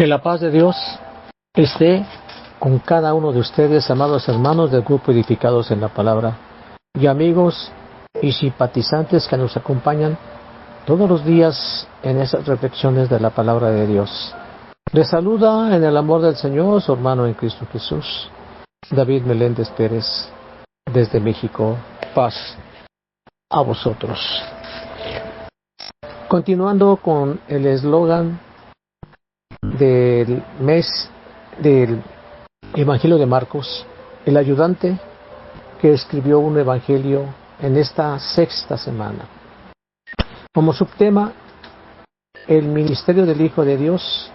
Que la paz de Dios esté con cada uno de ustedes, amados hermanos del grupo Edificados en la Palabra, y amigos y simpatizantes que nos acompañan todos los días en esas reflexiones de la Palabra de Dios. Les saluda en el amor del Señor su hermano en Cristo Jesús, David Meléndez Pérez, desde México. Paz a vosotros. Continuando con el eslogan del mes del Evangelio de Marcos, el ayudante que escribió un evangelio en esta sexta semana. Como subtema, el ministerio del Hijo de Dios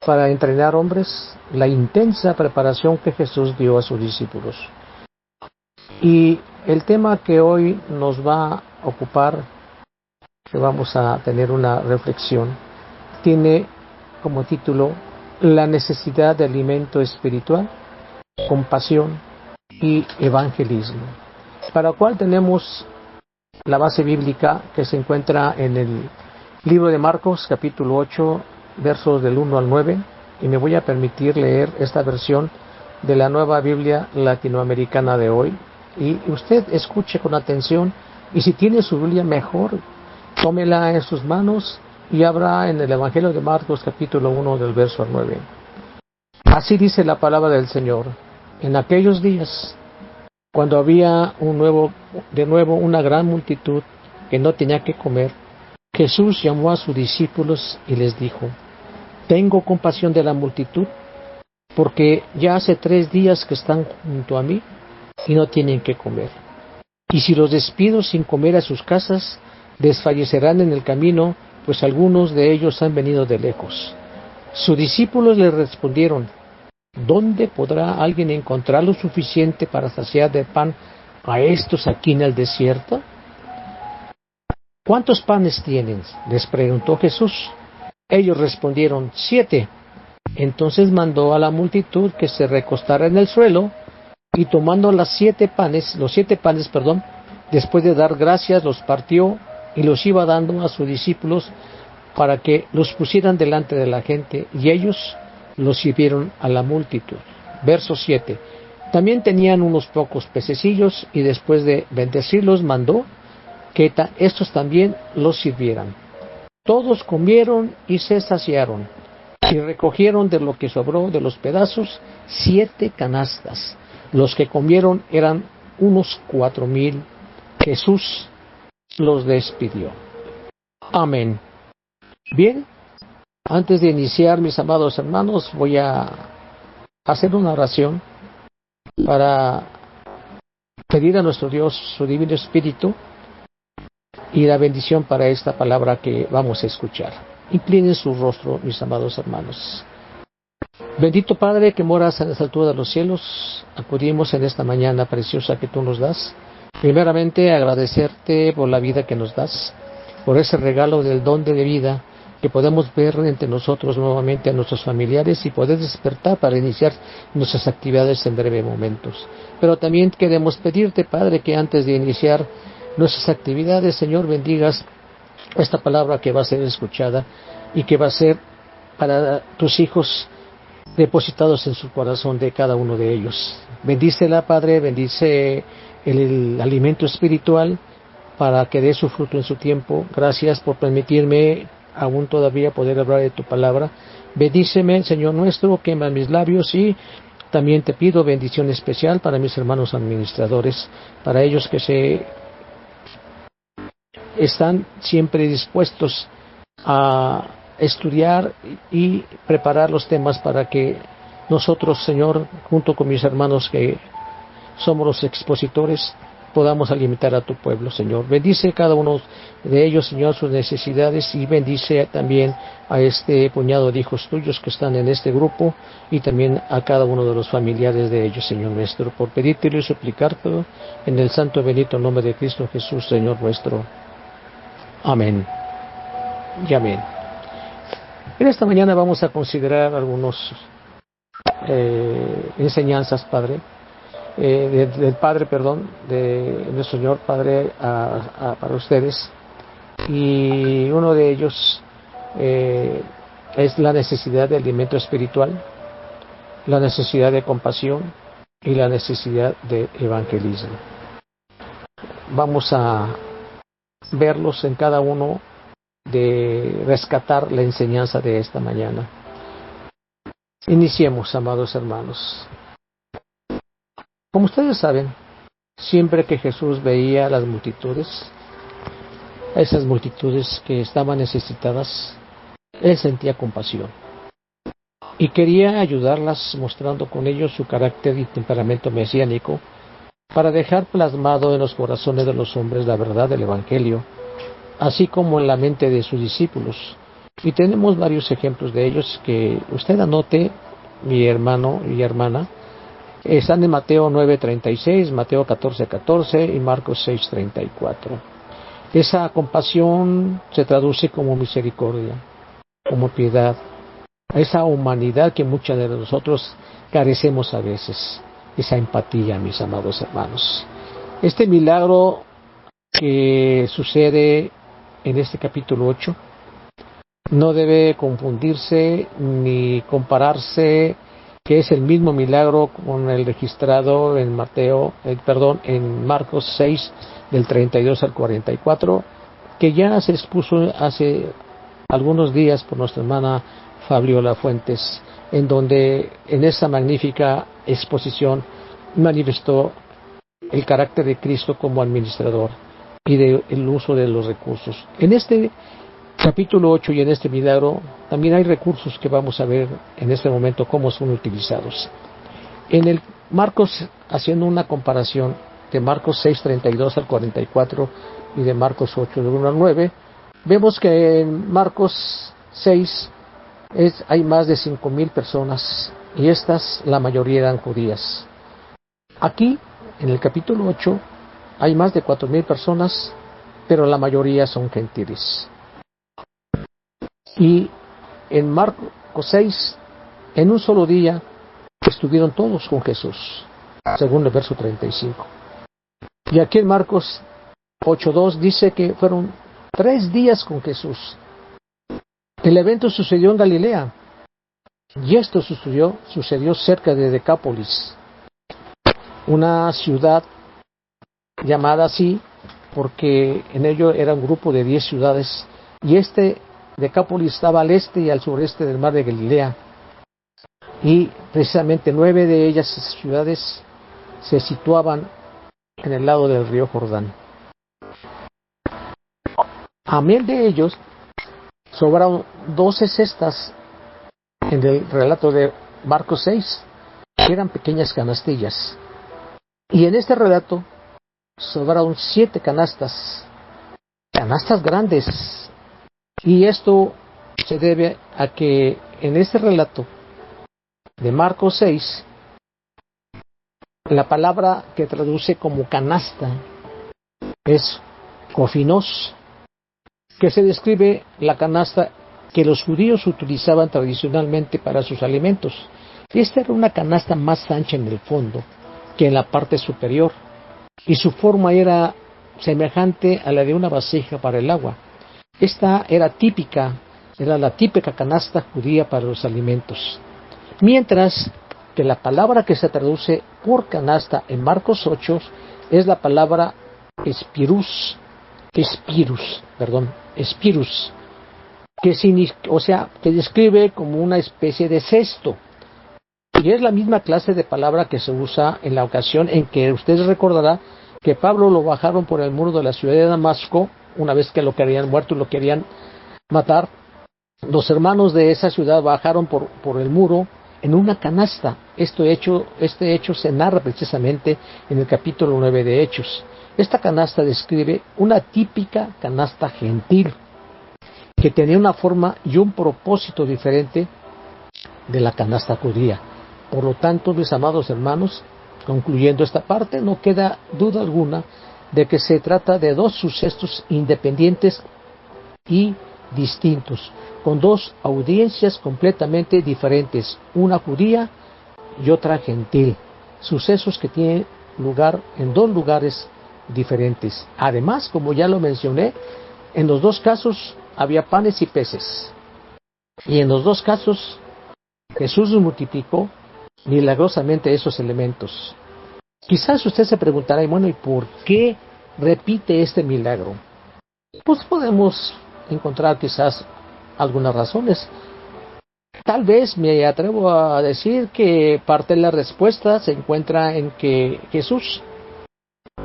para entrenar hombres, la intensa preparación que Jesús dio a sus discípulos. Y el tema que hoy nos va a ocupar, que vamos a tener una reflexión, tiene como título la necesidad de alimento espiritual, compasión y evangelismo, para lo cual tenemos la base bíblica que se encuentra en el libro de Marcos, capítulo 8, versos del 1 al 9, y me voy a permitir leer esta versión de la Nueva Biblia Latinoamericana de hoy, y usted escuche con atención, y si tiene su Biblia mejor, tómela en sus manos y abra en el Evangelio de Marcos, capítulo 1, del verso 9. Así dice la palabra del Señor: en aquellos días, cuando había de nuevo una gran multitud que no tenía que comer, Jesús llamó a sus discípulos y les dijo: tengo compasión de la multitud, porque ya hace 3 días que están junto a mí y no tienen que comer. Y si los despido sin comer a sus casas, desfallecerán en el camino, pues algunos de ellos han venido de lejos. Sus discípulos le respondieron: ¿dónde podrá alguien encontrar lo suficiente para saciar de pan a estos aquí en el desierto? ¿Cuántos panes tienen?, les preguntó Jesús. Ellos respondieron: 7. Entonces mandó a la multitud que se recostara en el suelo, y tomando los 7 panes, después de dar gracias, los partió y los iba dando a sus discípulos para que los pusieran delante de la gente, y ellos los sirvieron a la multitud. Verso 7. También tenían unos pocos pececillos, y después de bendecirlos mandó que estos también los sirvieran. Todos comieron y se saciaron, y recogieron de lo que sobró de los pedazos 7 canastas. Los que comieron eran unos 4,000. Jesús los despidió. Amén. Bien, antes de iniciar, mis amados hermanos, voy a hacer una oración para pedir a nuestro Dios su Divino Espíritu y la bendición para esta palabra que vamos a escuchar. Inclinen su rostro, mis amados hermanos. Bendito Padre que moras en las alturas de los cielos, acudimos en esta mañana preciosa que tú nos das. Primeramente, agradecerte por la vida que nos das, por ese regalo del don de vida, que podemos ver entre nosotros nuevamente a nuestros familiares y poder despertar para iniciar nuestras actividades en breves momentos. Pero también queremos pedirte, Padre, que antes de iniciar nuestras actividades, Señor, bendigas esta palabra que va a ser escuchada y que va a ser para tus hijos depositados en su corazón de cada uno de ellos. Bendícela, Padre, bendice el alimento espiritual para que dé su fruto en su tiempo. Gracias por permitirme aún todavía poder hablar de tu palabra. Bendíceme, Señor nuestro, quema mis labios, y también te pido bendición especial para mis hermanos administradores, para ellos que se están siempre dispuestos a estudiar y preparar los temas para que nosotros, Señor, junto con mis hermanos que somos los expositores, podamos alimentar a tu pueblo, Señor. Bendice cada uno de ellos, Señor, sus necesidades, y bendice también a este puñado de hijos tuyos que están en este grupo, y también a cada uno de los familiares de ellos, Señor nuestro, por pedírtelo y suplicártelo en el santo y bendito nombre de Cristo Jesús, Señor nuestro. Amén y amén. En esta mañana vamos a considerar algunas enseñanzas, Padre, de nuestro Señor Padre para ustedes, y uno de ellos Es la necesidad de alimento espiritual, la necesidad de compasión y la necesidad de evangelismo. Vamos a verlos en cada uno, de rescatar la enseñanza de esta mañana. Iniciemos, amados hermanos. Como ustedes saben, siempre que Jesús veía las multitudes, esas multitudes que estaban necesitadas, Él sentía compasión y quería ayudarlas, mostrando con ello su carácter y temperamento mesiánico, para dejar plasmado en los corazones de los hombres la verdad del Evangelio, así como en la mente de sus discípulos. Y tenemos varios ejemplos de ellos que usted anote, mi hermano y hermana. Están en Mateo 9:36, Mateo 14:14 y Marcos 6:34. Esa compasión se traduce como misericordia, como piedad, a esa humanidad que muchos de nosotros carecemos a veces, esa empatía, mis amados hermanos. Este milagro que sucede en este capítulo 8 no debe confundirse ni compararse, que es el mismo milagro con el registrado en en Marcos 6 del 32 al 44, que ya se expuso hace algunos días por nuestra hermana Fabiola Fuentes, en donde en esa magnífica exposición manifestó el carácter de Cristo como administrador y el uso de los recursos. En este capítulo 8 y en este milagro también hay recursos que vamos a ver en este momento cómo son utilizados. En el Marcos, haciendo una comparación de Marcos 6:32 al 44 y de Marcos 8 del 1 al 9, vemos que en Marcos 6 hay más de 5,000 personas, y estas la mayoría eran judías. Aquí, en el capítulo 8, hay más de 4,000 personas, pero la mayoría son gentiles. Y en Marcos 6, en un solo día, estuvieron todos con Jesús, según el verso 35. Y aquí en Marcos 8:2 dice que fueron 3 días con Jesús. El evento sucedió en Galilea, y esto sucedió cerca de Decápolis, una ciudad llamada así porque en ello era un grupo de 10 ciudades, y Decápolis estaba al este y al sureste del mar de Galilea, y precisamente 9 de ellas ciudades se situaban en el lado del río Jordán. Amén de ellos, sobraron 12 cestas en el relato de Marcos 6, que eran pequeñas canastillas. Y en este relato sobraron 7 canastas grandes. Y esto se debe a que en este relato de Marcos 6, la palabra que traduce como canasta es kofinos, que se describe la canasta que los judíos utilizaban tradicionalmente para sus alimentos. Esta era una canasta más ancha en el fondo que en la parte superior, y su forma era semejante a la de una vasija para el agua. Esta era la típica canasta judía para los alimentos. Mientras que la palabra que se traduce por canasta en Marcos 8 es la palabra espirus, que describe como una especie de cesto. Y es la misma clase de palabra que se usa en la ocasión en que ustedes recordarán que Pablo lo bajaron por el muro de la ciudad de Damasco, una vez que lo querían muerto y lo querían matar. Los hermanos de esa ciudad bajaron por el muro en una canasta. Este hecho se narra precisamente en el capítulo 9 de Hechos. Esta canasta describe una típica canasta gentil, que tenía una forma y un propósito diferente de la canasta judía. Por lo tanto, mis amados hermanos, concluyendo esta parte, no queda duda alguna de que se trata de 2 sucesos independientes y distintos, con 2 audiencias completamente diferentes, una judía y otra gentil, sucesos que tienen lugar en 2 lugares diferentes. Además, como ya lo mencioné, en los 2 casos había panes y peces. Y en los dos casos, Jesús multiplicó milagrosamente esos elementos. Quizás usted se preguntará, bueno, ¿y por qué repite este milagro? Pues podemos encontrar quizás algunas razones. Tal vez me atrevo a decir que parte de la respuesta se encuentra en que Jesús,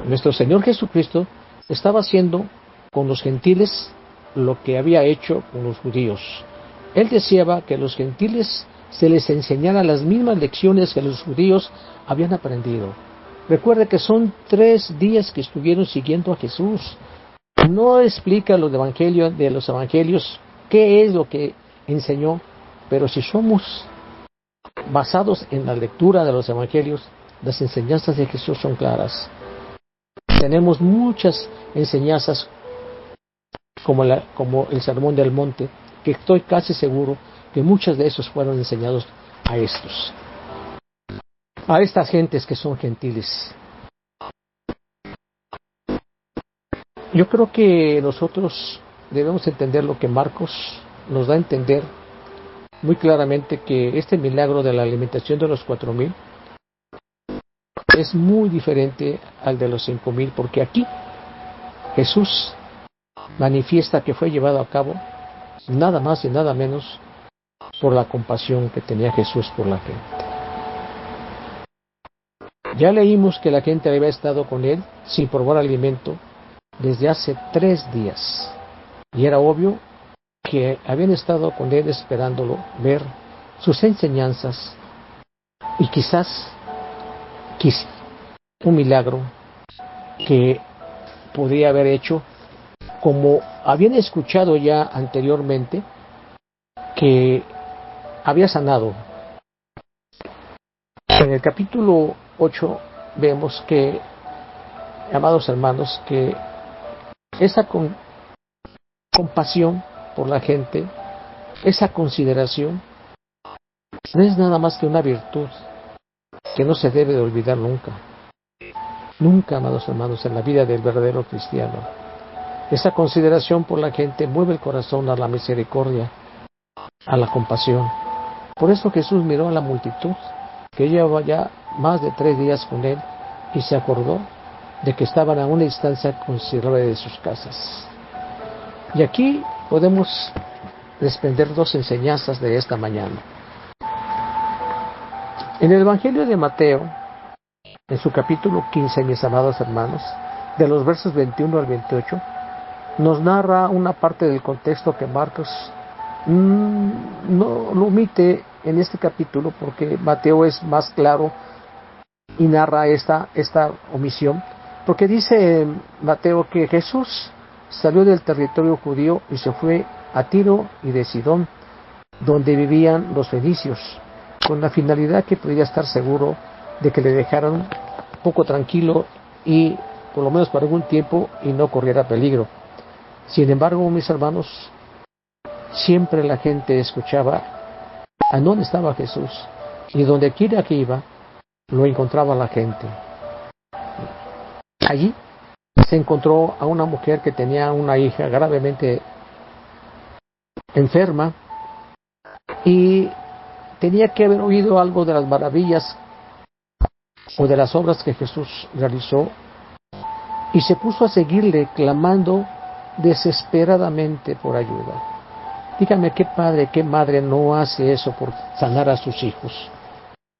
nuestro Señor Jesucristo, estaba haciendo con los gentiles lo que había hecho con los judíos. Él deseaba que a los gentiles se les enseñara las mismas lecciones que los judíos habían aprendido. Recuerde que son 3 días que estuvieron siguiendo a Jesús. No explica los evangelios qué es lo que enseñó, pero si somos basados en la lectura de los evangelios, las enseñanzas de Jesús son claras. Tenemos muchas enseñanzas como el Sermón del Monte, que estoy casi seguro que muchas de esos fueron enseñados a estas gentes que son gentiles. Yo creo que nosotros debemos entender lo que Marcos nos da a entender muy claramente, que este milagro de la alimentación de los 4,000 es muy diferente al de los 5,000, porque aquí Jesús manifiesta que fue llevado a cabo nada más y nada menos por la compasión que tenía Jesús por la gente. Ya leímos que la gente había estado con él sin probar alimento desde hace 3 días, y era obvio que habían estado con él esperándolo, ver sus enseñanzas y quizás un milagro que podría haber hecho, como habían escuchado ya anteriormente que había sanado. En el capítulo 8 vemos que, amados hermanos, que esa compasión por la gente, esa consideración, no es nada más que una virtud que no se debe de olvidar nunca. Nunca, amados hermanos, en la vida del verdadero cristiano. Esa consideración por la gente mueve el corazón a la misericordia, a la compasión. Por eso Jesús miró a la multitud, que llevaba ya más de 3 días con él, y se acordó de que estaban a una distancia considerable de sus casas. Y aquí podemos desprender 2 enseñanzas de esta mañana. En el Evangelio de Mateo, en su capítulo 15, mis amados hermanos, de los versos 21 al 28, nos narra una parte del contexto que Marcos no lo omite en este capítulo, porque Mateo es más claro y narra esta omisión, porque dice Mateo que Jesús salió del territorio judío y se fue a Tiro y de Sidón, donde vivían los fenicios, con la finalidad que podía estar seguro de que le dejaran poco tranquilo, y por lo menos para algún tiempo, y no corriera peligro. Sin embargo, mis hermanos, siempre la gente escuchaba a dónde estaba Jesús, y donde quiera que iba, lo encontraba la gente. Allí se encontró a una mujer que tenía una hija gravemente enferma, y tenía que haber oído algo de las maravillas o de las obras que Jesús realizó, y se puso a seguirle, clamando desesperadamente por ayuda. Dígame, ¿qué padre, qué madre no hace eso por sanar a sus hijos?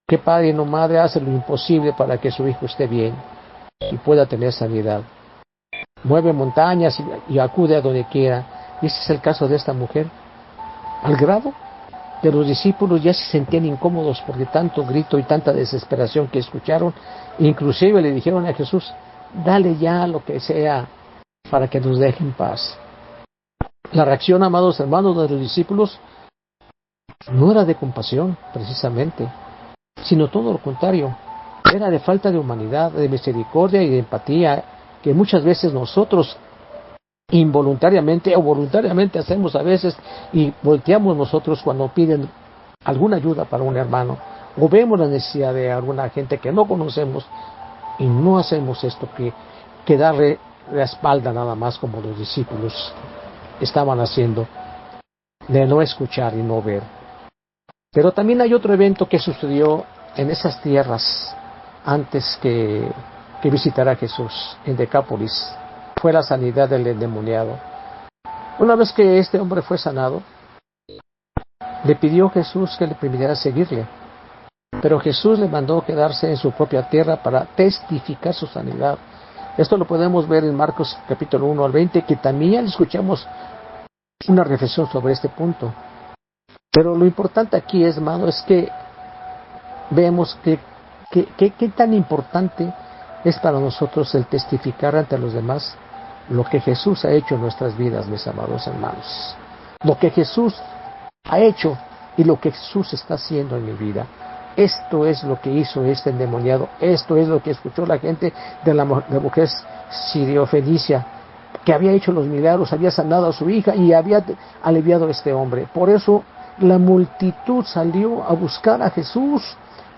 ¿Qué padre no madre hace lo imposible para que su hijo esté bien y pueda tener sanidad? Mueve montañas y acude a donde quiera. Y ese es el caso de esta mujer, al grado de los discípulos ya se sentían incómodos porque tanto grito y tanta desesperación que escucharon. Inclusive le dijeron a Jesús: dale ya lo que sea para que nos deje en paz. La reacción, amados hermanos, de los discípulos no era de compasión precisamente, sino todo lo contrario. Era de falta de humanidad, de misericordia y de empatía, que muchas veces nosotros involuntariamente o voluntariamente hacemos a veces, y volteamos nosotros cuando piden alguna ayuda para un hermano, o vemos la necesidad de alguna gente que no conocemos, y no hacemos esto que darle la espalda nada más, como los discípulos estaban haciendo. de no escuchar y no ver. Pero también hay otro evento que sucedió en esas tierras antes que visitara a Jesús, en Decápolis. Fue la sanidad del endemoniado. Una vez que este hombre fue sanado, le pidió a Jesús que le permitiera seguirle. Pero Jesús le mandó quedarse en su propia tierra para testificar su sanidad. Esto lo podemos ver en Marcos capítulo 1 al 20, que también escuchamos una reflexión sobre este punto. Pero lo importante aquí, hermano, es que vemos qué tan importante es para nosotros el testificar ante los demás lo que Jesús ha hecho en nuestras vidas, mis amados hermanos. Lo que Jesús ha hecho y lo que Jesús está haciendo en mi vida. Esto es lo que hizo este endemoniado. Esto es lo que escuchó la gente de la mujer siriofenicia, que había hecho los milagros, había sanado a su hija y había aliviado a este hombre. Por eso la multitud salió a buscar a Jesús,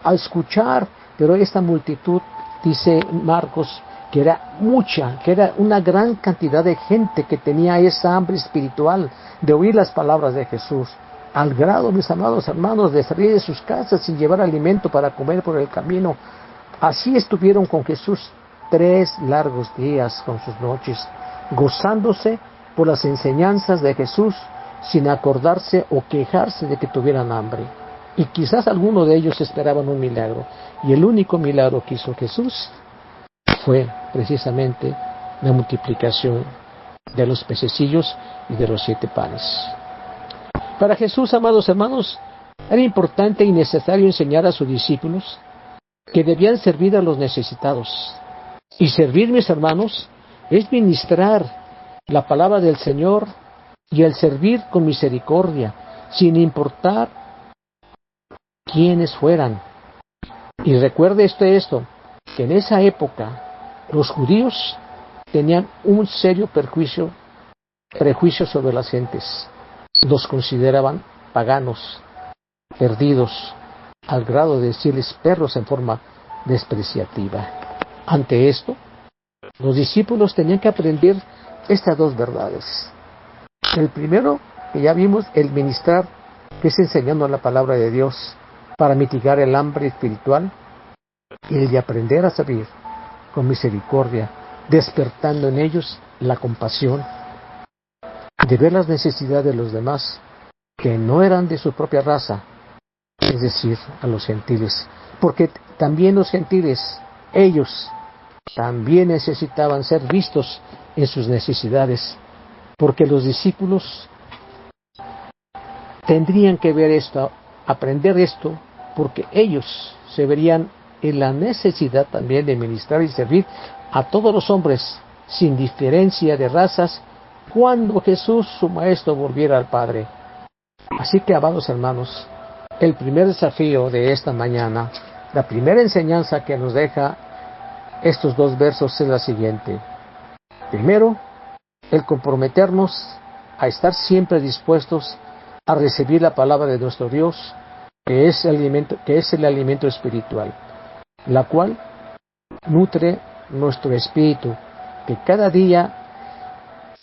a escuchar, pero esta multitud, dice Marcos, que era mucha, que era una gran cantidad de gente que tenía esa hambre espiritual de oír las palabras de Jesús, al grado, mis amados hermanos, de salir de sus casas sin llevar alimento para comer por el camino. Así estuvieron con Jesús 3 largos días con sus noches, gozándose por las enseñanzas de Jesús, sin acordarse o quejarse de que tuvieran hambre. Y quizás algunos de ellos esperaban un milagro, y el único milagro que hizo Jesús fue precisamente la multiplicación de los pececillos y de los 7 panes. Para Jesús, amados hermanos, era importante y necesario enseñar a sus discípulos que debían servir a los necesitados. Y servir, mis hermanos, es ministrar la palabra del Señor y el servir con misericordia, sin importar quiénes fueran. Y recuerde esto, que en esa época los judíos tenían un serio prejuicio sobre las gentes. Los consideraban paganos, perdidos, al grado de decirles perros en forma despreciativa. Ante esto, los discípulos tenían que aprender estas 2 verdades. El primero, que ya vimos, el ministrar, que es enseñando la palabra de Dios para mitigar el hambre espiritual, y el de aprender a servir con misericordia, despertando en ellos la compasión de ver las necesidades de los demás que no eran de su propia raza, es decir, a los gentiles, porque también los gentiles, ellos también necesitaban ser vistos en sus necesidades, porque los discípulos tendrían que ver esto, aprender esto, porque ellos se verían en la necesidad también de ministrar y servir a todos los hombres, sin diferencia de razas, cuando Jesús, su Maestro, volviera al Padre. Así que, amados hermanos, el primer desafío de esta mañana, la primera enseñanza que nos deja estos 2 versos es la siguiente. Primero, el comprometernos a estar siempre dispuestos a recibir la palabra de nuestro Dios, que es el alimento espiritual, la cual nutre nuestro espíritu, que cada día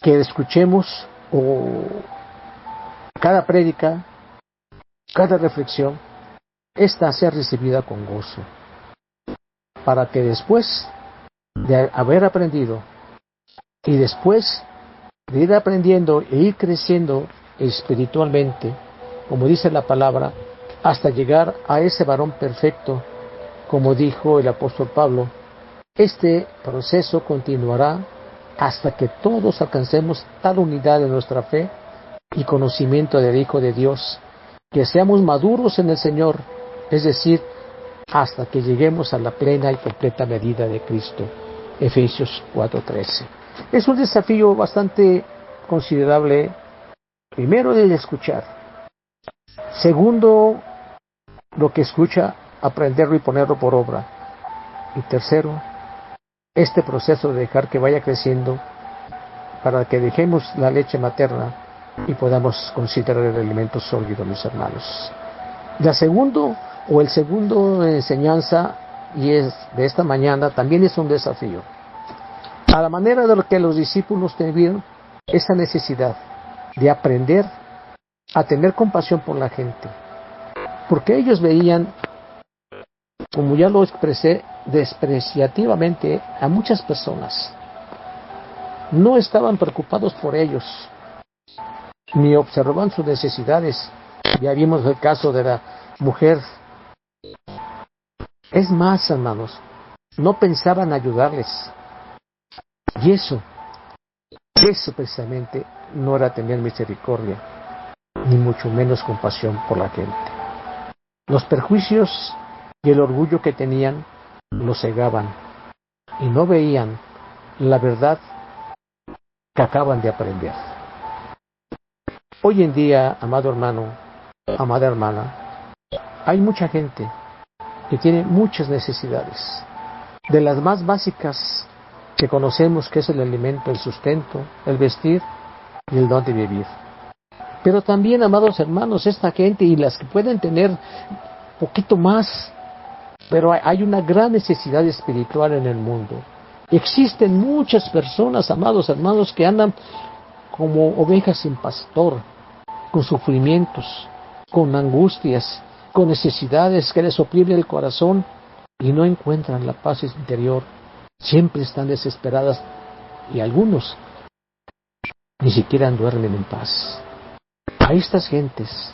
que escuchemos o cada prédica, cada reflexión, esta sea recibida con gozo, para que después de haber aprendido y después de ir aprendiendo e ir creciendo espiritualmente, como dice la palabra, hasta llegar a ese varón perfecto, como dijo el apóstol Pablo, este proceso continuará hasta que todos alcancemos tal unidad de nuestra fe y conocimiento del Hijo de Dios, que seamos maduros en el Señor, es decir, hasta que lleguemos a la plena y completa medida de Cristo. Efesios 4:13. Es un desafío bastante considerable, primero de escuchar, segundo, lo que escucha, aprenderlo y ponerlo por obra, y tercero, este proceso de dejar que vaya creciendo para que dejemos la leche materna y podamos considerar el alimento sólido, mis hermanos. El segundo enseñanza, y es de esta mañana, también es un desafío. A la manera de lo que los discípulos tuvieron esa necesidad de aprender a tener compasión por la gente, porque ellos veían, como ya lo expresé, despreciativamente a muchas personas. No estaban preocupados por ellos, ni observaban sus necesidades. Ya vimos el caso de la mujer. Es más, hermanos, no pensaban ayudarles. Y eso precisamente no era tener misericordia, ni mucho menos compasión por la gente. Los perjuicios y el orgullo que tenían los cegaban y no veían la verdad que acaban de aprender. Hoy en día, amado hermano, amada hermana, hay mucha gente que tiene muchas necesidades, de las más básicas que conocemos, que es el alimento, el sustento, el vestir y el don de vivir. Pero también, amados hermanos, esta gente y las que pueden tener poquito más, pero hay una gran necesidad espiritual en el mundo. Existen muchas personas, amados hermanos, que andan como ovejas sin pastor, con sufrimientos, con angustias, con necesidades que les oprime el corazón y no encuentran la paz interior. Siempre están desesperadas y algunos ni siquiera duermen en paz. A estas gentes,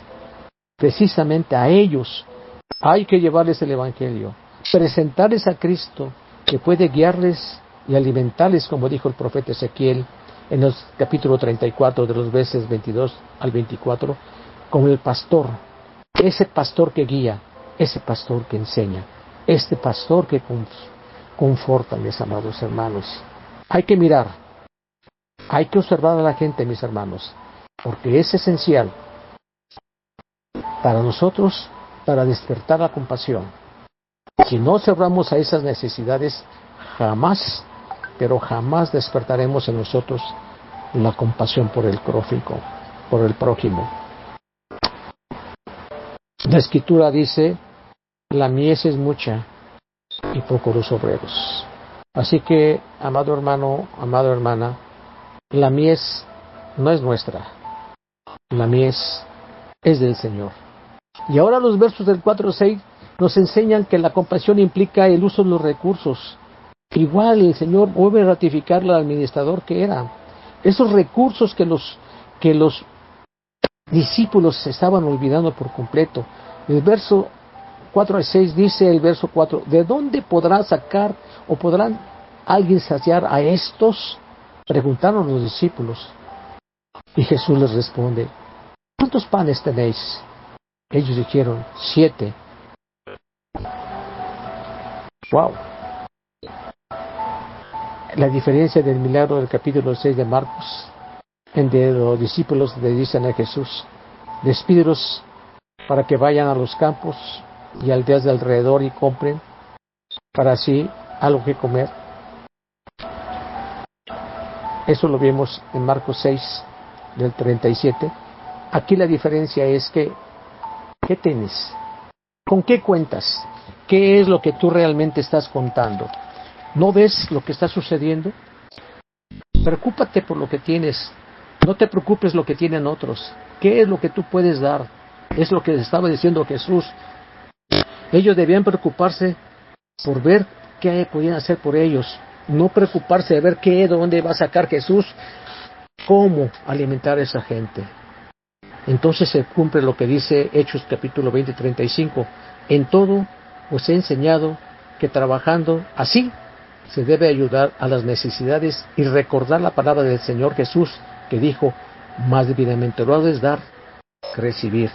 precisamente a ellos, hay que llevarles el Evangelio, presentarles a Cristo, que puede guiarles y alimentarles, como dijo el profeta Ezequiel en el capítulo 34, de los versos 22 al 24, como el pastor, ese pastor que guía, ese pastor que enseña, este pastor que conforta, mis amados hermanos. Hay que mirar, hay que observar a la gente, mis hermanos, porque es esencial para nosotros, para despertar la compasión. Si no cerramos a esas necesidades, jamás, pero jamás despertaremos en nosotros la compasión por el prójimo. La Escritura dice, la mies es mucha y pocos los obreros. Así que, amado hermano, amada hermana, la mies no es nuestra, la mies es del Señor. Y ahora los versos del 4 al 6 nos enseñan que la compasión implica el uso de los recursos. Igual el Señor vuelve a ratificar al administrador que era. Esos recursos que los discípulos se estaban olvidando por completo. El verso 4 al 6 dice el verso 4, ¿de dónde podrá sacar o podrán alguien saciar a estos? Preguntaron los discípulos. Y Jesús les responde, ¿cuántos panes tenéis? Ellos dijeron, 7. ¡Wow! La diferencia del milagro del capítulo 6 de Marcos, en donde los discípulos le dicen a Jesús, despídelos para que vayan a los campos y aldeas de alrededor y compren para así algo que comer. Eso lo vemos en Marcos 6, del 37. Aquí la diferencia es que, ¿qué tienes? ¿Con qué cuentas? ¿Qué es lo que tú realmente estás contando? ¿No ves lo que está sucediendo? Preocúpate por lo que tienes. No te preocupes lo que tienen otros. ¿Qué es lo que tú puedes dar? Es lo que estaba diciendo Jesús. Ellos debían preocuparse por ver qué podían hacer por ellos. No preocuparse de ver dónde va a sacar Jesús, cómo alimentar a esa gente. Entonces se cumple lo que dice Hechos capítulo 20, 35. En todo os he enseñado que trabajando así se debe ayudar a las necesidades y recordar la palabra del Señor Jesús que dijo, más bienaventurados es dar que recibir.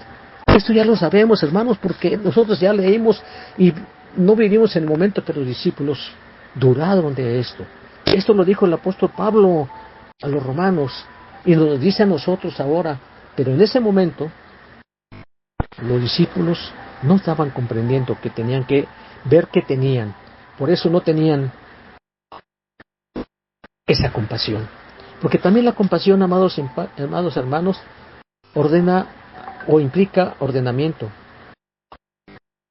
Esto ya lo sabemos, hermanos, porque nosotros ya leímos y no vivimos en el momento, pero los discípulos duraron de esto. Esto lo dijo el apóstol Pablo a los romanos y nos dice a nosotros ahora, pero en ese momento los discípulos no estaban comprendiendo que tenían que ver qué tenían. Por eso no tenían esa compasión. Porque también la compasión, amados hermanos, ordena o implica ordenamiento.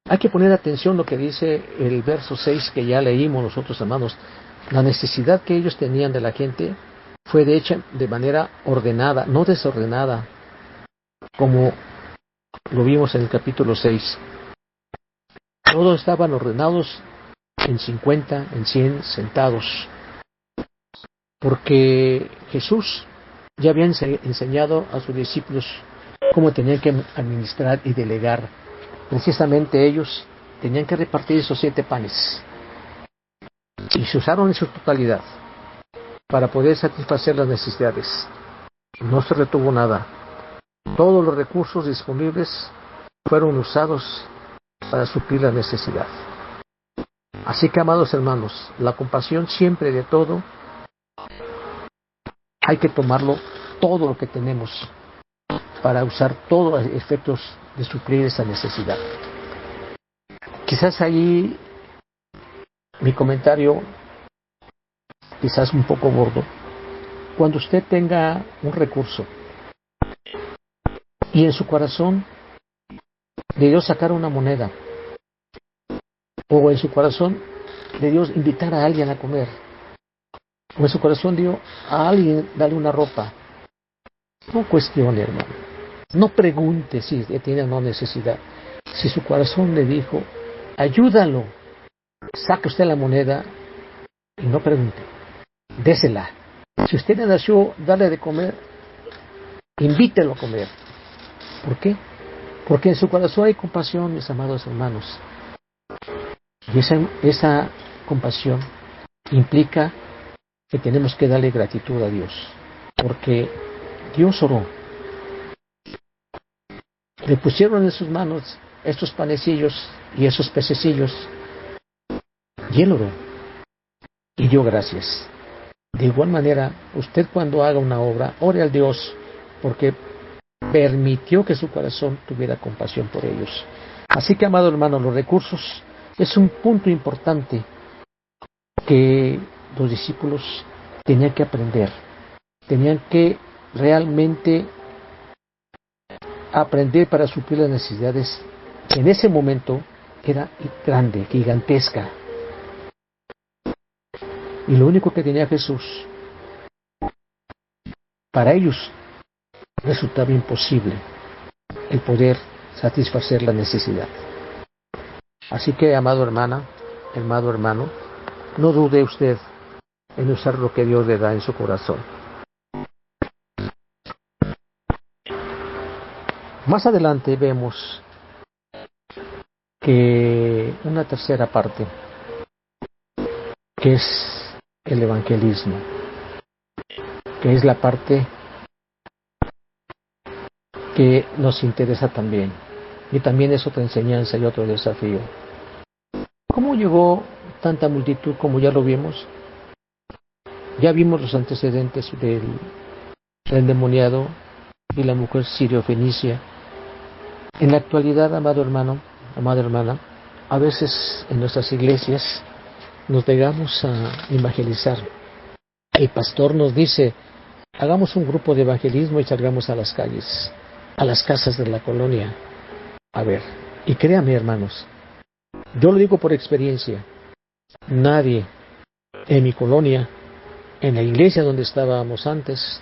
Hay que poner atención a lo que dice el verso 6 que ya leímos nosotros, hermanos. La necesidad que ellos tenían de la gente fue de hecha de manera ordenada, no desordenada. como lo vimos en el capítulo 6. Todos estaban ordenados en 50, en 100, sentados, porque Jesús ya había enseñado a sus discípulos cómo tenían que administrar y delegar. Precisamente ellos tenían que repartir esos 7 panes, y se usaron en su totalidad para poder satisfacer las necesidades. No se retuvo nada. Todos los recursos disponibles fueron usados para suplir la necesidad. Así que, amados hermanos, la compasión siempre de todo, hay que tomarlo todo lo que tenemos para usar todos los efectos de suplir esa necesidad. Quizás ahí mi comentario, quizás un poco gordo. Cuando usted tenga un recurso y en su corazón de Dios sacar una moneda, o en su corazón de Dios invitar a alguien a comer, o en su corazón dio a alguien darle una ropa, no cuestione, hermano, no pregunte si tiene o no necesidad. Si su corazón le dijo, ayúdalo, saque usted la moneda y no pregunte, désela. Si usted le nació darle de comer, invítelo a comer. ¿Por qué? Porque en su corazón hay compasión, mis amados hermanos. Y esa compasión implica que tenemos que darle gratitud a Dios, porque Dios oró. Le pusieron en sus manos estos panecillos y esos pececillos, y Él oró y dio gracias. De igual manera, usted cuando haga una obra, ore al Dios, porque permitió que su corazón tuviera compasión por ellos. Así que, amado hermano, los recursos es un punto importante que los discípulos tenían que aprender. Tenían que realmente aprender para suplir las necesidades que en ese momento era grande, gigantesca. Y lo único que tenía Jesús, para ellos resultaba imposible el poder satisfacer la necesidad. Así que, amado hermana, amado hermano, no dude usted en usar lo que Dios le da en su corazón. Más adelante vemos que una tercera parte, que es el evangelismo, que es la parte que nos interesa también, y también es otra enseñanza y otro desafío. ¿Cómo llegó tanta multitud como ya lo vimos? Ya vimos los antecedentes del endemoniado y la mujer sirio-fenicia. En la actualidad, amado hermano, amada hermana, a veces en nuestras iglesias nos negamos a evangelizar. El pastor nos dice, hagamos un grupo de evangelismo y salgamos a las calles, a las casas de la colonia. A ver, y créame, hermanos, yo lo digo por experiencia, nadie en mi colonia, en la iglesia donde estábamos antes,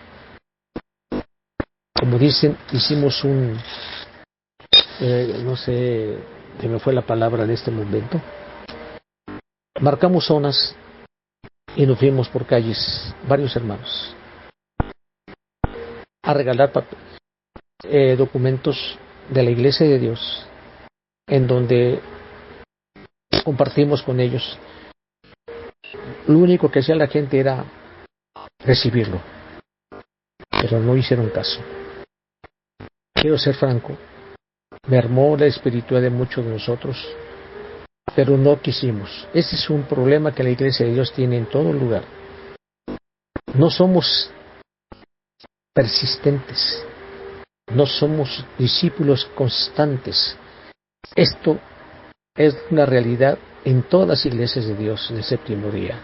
como dicen, hicimos no sé, se me fue la palabra en este momento, marcamos zonas y nos fuimos por calles, varios hermanos, a regalar documentos de la iglesia de Dios, en donde compartimos con ellos. Lo único que hacía la gente era recibirlo, pero no hicieron caso. Quiero ser franco, me armó la espiritualidad de muchos de nosotros, pero no quisimos. Ese es un problema que la iglesia de Dios tiene en todo lugar. No somos persistentes, no somos discípulos constantes. Esto es una realidad en todas las iglesias de Dios en el séptimo día.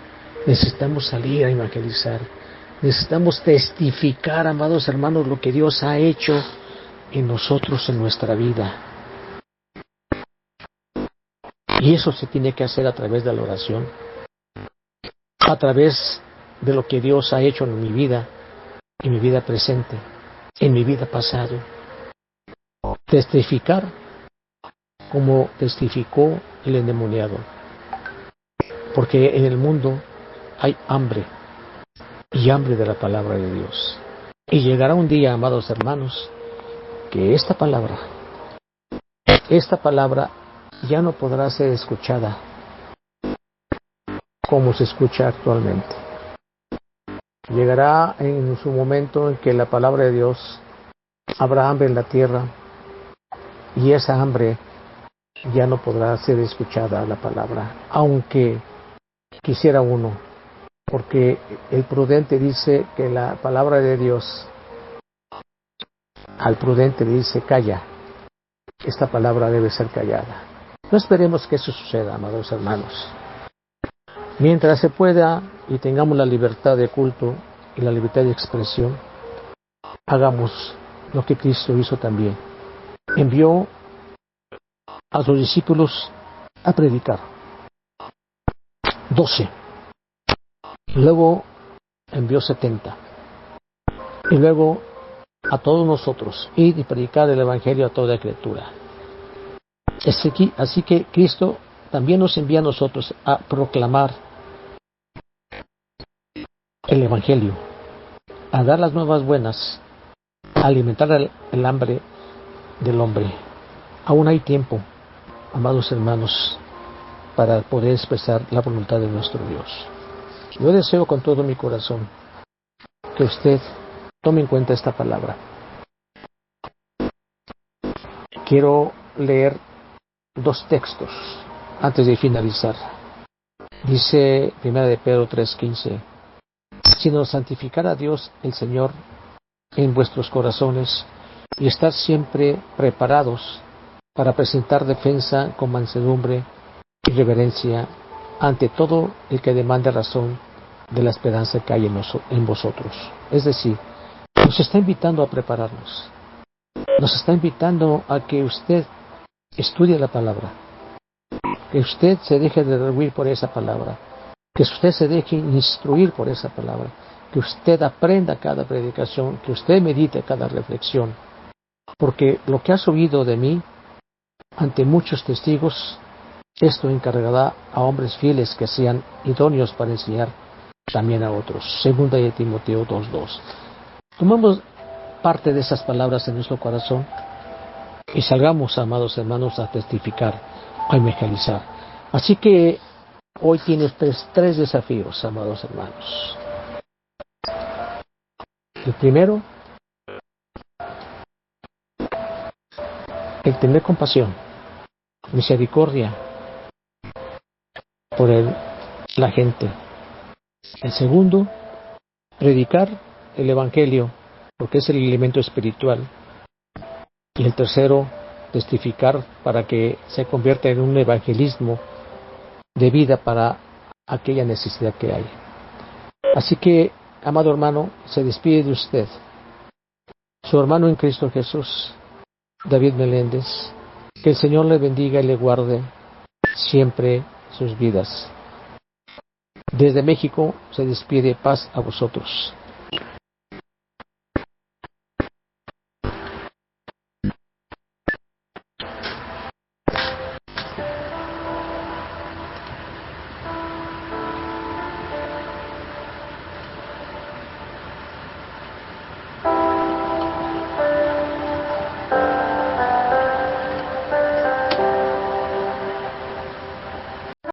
Necesitamos salir a evangelizar, necesitamos testificar, amados hermanos, lo que Dios ha hecho en nosotros, en nuestra vida. Y eso se tiene que hacer a través de la oración, a través de lo que Dios ha hecho en mi vida presente, en mi vida pasado. testificar como testificó el endemoniado. Porque en el mundo hay hambre, y hambre de la palabra de Dios. Y llegará un día, amados hermanos, que esta palabra ya no podrá ser escuchada como se escucha actualmente. Llegará en su momento en que la palabra de Dios habrá hambre en la tierra, y esa hambre ya no podrá ser escuchada la palabra, aunque quisiera uno, porque el prudente dice que la palabra de Dios al prudente le dice calla. Esta palabra debe ser callada. No esperemos que eso suceda, amados hermanos. Mientras se pueda y tengamos la libertad de culto y la libertad de expresión, hagamos lo que Cristo hizo también. Envió a sus discípulos a predicar. 12. Luego envió 70. Y luego a todos nosotros, ir y predicar el Evangelio a toda criatura. Así que Cristo también nos envía a nosotros a proclamar el Evangelio, a dar las nuevas buenas, a alimentar el hambre del hombre. Aún hay tiempo, amados hermanos, para poder expresar la voluntad de nuestro Dios. Yo deseo con todo mi corazón que usted tome en cuenta esta palabra. Quiero leer 2 textos antes de finalizar. Dice 1 de Pedro 3:15: sino santificar a Dios el Señor en vuestros corazones y estar siempre preparados para presentar defensa con mansedumbre y reverencia ante todo el que demande razón de la esperanza que hay en vosotros. Es decir, nos está invitando a prepararnos. Nos está invitando a que usted estudie la palabra, que usted se deje de rehuir por esa palabra, que usted se deje instruir por esa palabra, que usted aprenda cada predicación, que usted medite cada reflexión, porque lo que has oído de mí ante muchos testigos, esto encargará a hombres fieles que sean idóneos para enseñar también a otros. Segunda de Timoteo 2:2. Tomamos parte de esas palabras en nuestro corazón y salgamos, amados hermanos, a testificar, a evangelizar. Así que hoy tienes tres desafíos, amados hermanos. El primero, el tener compasión, misericordia por la gente. El segundo, predicar el Evangelio, porque es el elemento espiritual. Y el tercero, testificar para que se convierta en un evangelismo de vida para aquella necesidad que hay. Así que, amado hermano, se despide de usted su hermano en Cristo Jesús, David Meléndez. Que el Señor le bendiga y le guarde siempre sus vidas. Desde México se despide paz a vosotros.